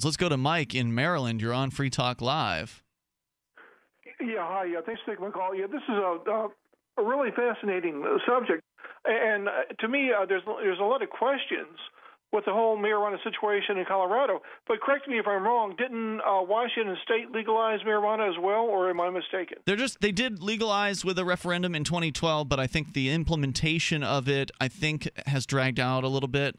Let's go to Mike in Maryland. You're on Free Talk Live. Yeah, hi. Thanks for taking my call. Yeah, this is a really fascinating subject, and to me, there's a lot of questions with the whole marijuana situation in Colorado. But correct me if I'm wrong. Didn't Washington State legalize marijuana as well, or am I mistaken? They did legalize with a referendum in 2012, but I think the implementation of it, has dragged out a little bit.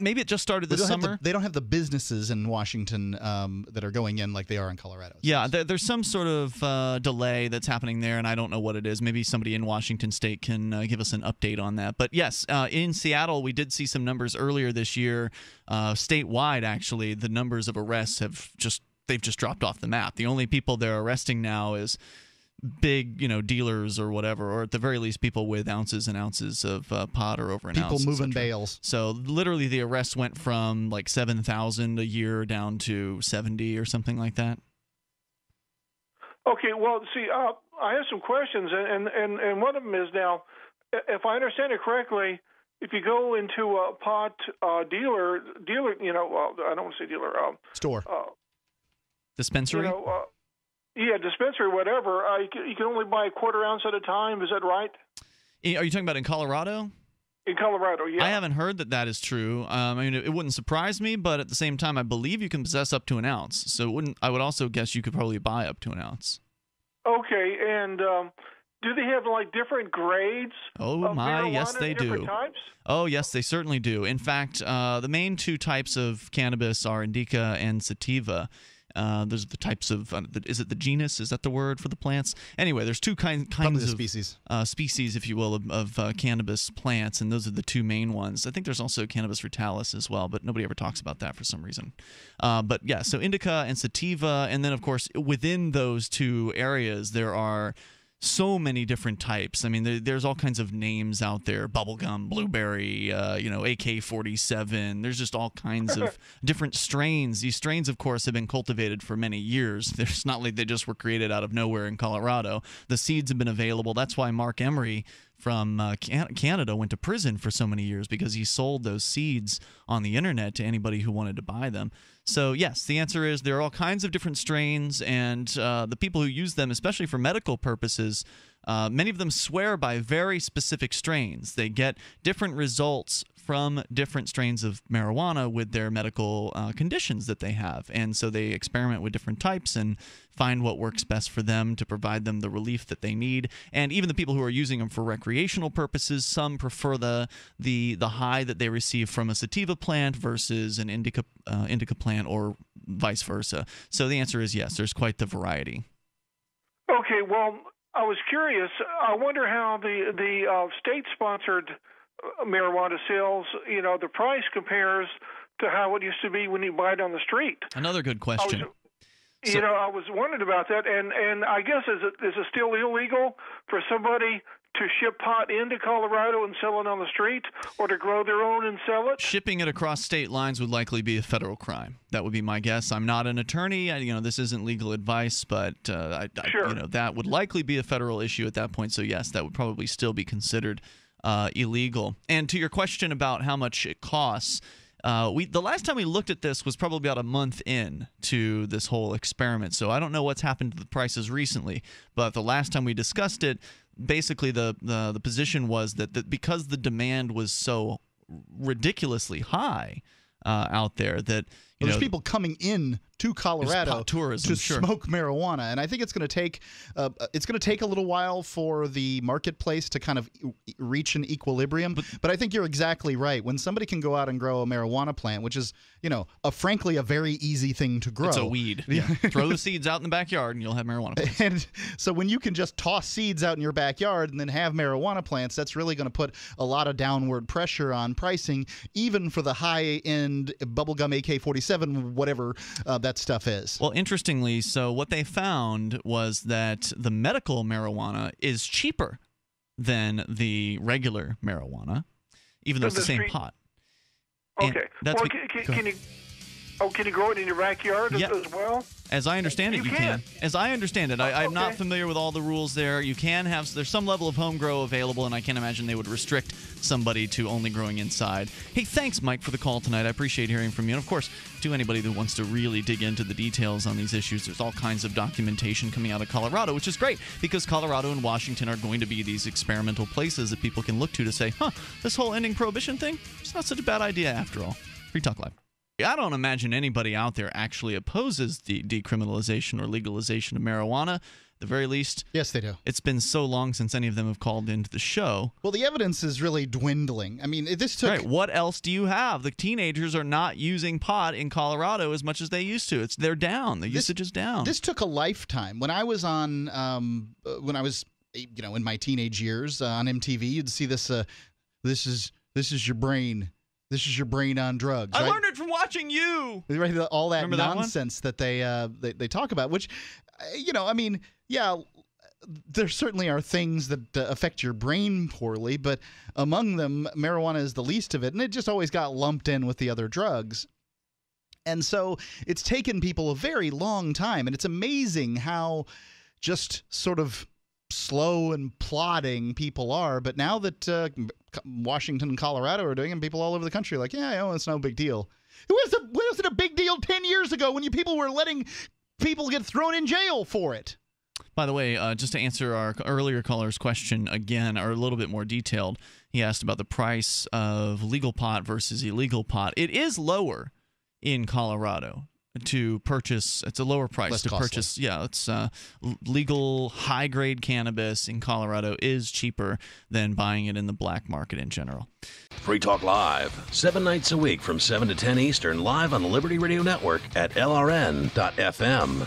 Maybe it just started this summer. They don't have the businesses in Washington that are going in like they are in Colorado. Yeah, there's some sort of delay that's happening there, and I don't know what it is. Maybe somebody in Washington State can give us an update on that. But yes, in Seattle, we did see some numbers earlier this year. Statewide, actually, the numbers of arrests they've just dropped off the map. The only people they're arresting now is big, dealers or whatever, or at the very least people with ounces and ounces of pot or over an ounce. People moving bales. So literally the arrests went from like 7,000 a year down to 70 or something like that. Okay, well, see, I have some questions, and one of them is now, if I understand it correctly, if you go into a pot dealer, I don't want to say dealer, store, dispensary. Yeah, dispensary, whatever. You can only buy a quarter ounce at a time. Is that right? Are you talking about in Colorado? In Colorado, yeah. I haven't heard that is true. It wouldn't surprise me, but at the same time, I believe you can possess up to an ounce. So I would also guess you could probably buy up to an ounce. Okay, and do they have like different grades? Oh my, yes they do. Different types? Oh yes, they certainly do. In fact, the main two types of cannabis are indica and sativa. There's the types of is it the genus? Is that the word for the plants? Anyway, there's two kinds of species, if you will, of cannabis plants, and those are the two main ones. I think there's also cannabis rutalis as well, but nobody ever talks about that for some reason. But yeah, so indica and sativa, and then of course within those two areas there are so many different types. I mean, there's all kinds of names out there: bubblegum, blueberry, AK-47. There's just all kinds of different strains. These strains, of course, have been cultivated for many years. It's not like they just were created out of nowhere in Colorado. The seeds have been available. That's why Mark Emery from Canada went to prison for so many years, because he sold those seeds on the internet to anybody who wanted to buy them. So yes, the answer is there are all kinds of different strains, and the people who use them, especially for medical purposes, many of them swear by very specific strains. They get different results from different strains of marijuana with their medical conditions that they have. And so they experiment with different types and find what works best for them to provide them the relief that they need. And even the people who are using them for recreational purposes, some prefer the high that they receive from a sativa plant versus an indica plant, or vice versa. So the answer is yes, there's quite the variety. Okay, well, I was curious. I wonder how the state-sponsored marijuana sales, the price compares to how it used to be when you buy it on the street. Another good question. I was wondering about that, and I guess is it still illegal for somebody to ship pot into Colorado and sell it on the street, or to grow their own and sell it? Shipping it across state lines would likely be a federal crime. That would be my guess. I'm not an attorney. This isn't legal advice, but Sure. That would likely be a federal issue at that point. So yes, that would probably still be considered illegal. And to your question about how much it costs, the last time we looked at this was probably about a month in to this whole experiment. So I don't know what's happened to the prices recently, but the last time we discussed it, basically the position was that because the demand was so ridiculously high out there, that there's people coming in to Colorado tourism, to smoke marijuana, and I think it's going to take a little while for the marketplace to kind of reach an equilibrium. But I think you're exactly right. When somebody can go out and grow a marijuana plant, which is frankly a very easy thing to grow. It's a weed. Yeah. Throw the seeds out in the backyard, and you'll have marijuana plants. And so when you can just toss seeds out in your backyard and then have marijuana plants, that's really going to put a lot of downward pressure on pricing, even for the high-end bubblegum AK-47, whatever that stuff is. Well, interestingly, so what they found was that the medical marijuana is cheaper than the regular marijuana, even though it's the same pot. Okay. Can you grow it in your backyard as well? As I understand it, you can. As I understand it, I'm not familiar with all the rules there. You can have, there's some level of home grow available, and I can't imagine they would restrict somebody to only growing inside. Hey, thanks, Mike, for the call tonight. I appreciate hearing from you. And of course, to anybody that wants to really dig into the details on these issues, there's all kinds of documentation coming out of Colorado, which is great because Colorado and Washington are going to be these experimental places that people can look to say, this whole ending prohibition thing, it's not such a bad idea after all. Free Talk Live. I don't imagine anybody out there actually opposes the decriminalization or legalization of marijuana. At the very least, yes, they do. It's been so long since any of them have called into the show. Well, the evidence is really dwindling. I mean, this took... Right. What else do you have? The teenagers are not using pot in Colorado as much as they used to. They're down. The usage is down. This took a lifetime. When I was on, in my teenage years on MTV, you'd see this. This is your brain. This is your brain on drugs. I right? learned it from watching you. Right, all that Remember nonsense that they talk about, which, I mean, yeah, there certainly are things that affect your brain poorly, but among them, marijuana is the least of it, and it just always got lumped in with the other drugs. And so it's taken people a very long time, and it's amazing how just sort of slow and plodding people are. But now that Washington and Colorado are doing it, and people all over the country are like, yeah, it's no big deal. Was it a big deal 10 years ago when people were letting people get thrown in jail for it? By the way, just to answer our earlier caller's question again, or a little bit more detailed, he asked about the price of legal pot versus illegal pot. It is lower in Colorado to purchase. It's a lower price Less to costly. purchase. Yeah, it's legal high-grade cannabis in Colorado is cheaper than buying it in the black market in general. Free Talk Live, 7 nights a week from 7 to 10 Eastern, live on the Liberty Radio Network at LRN.FM.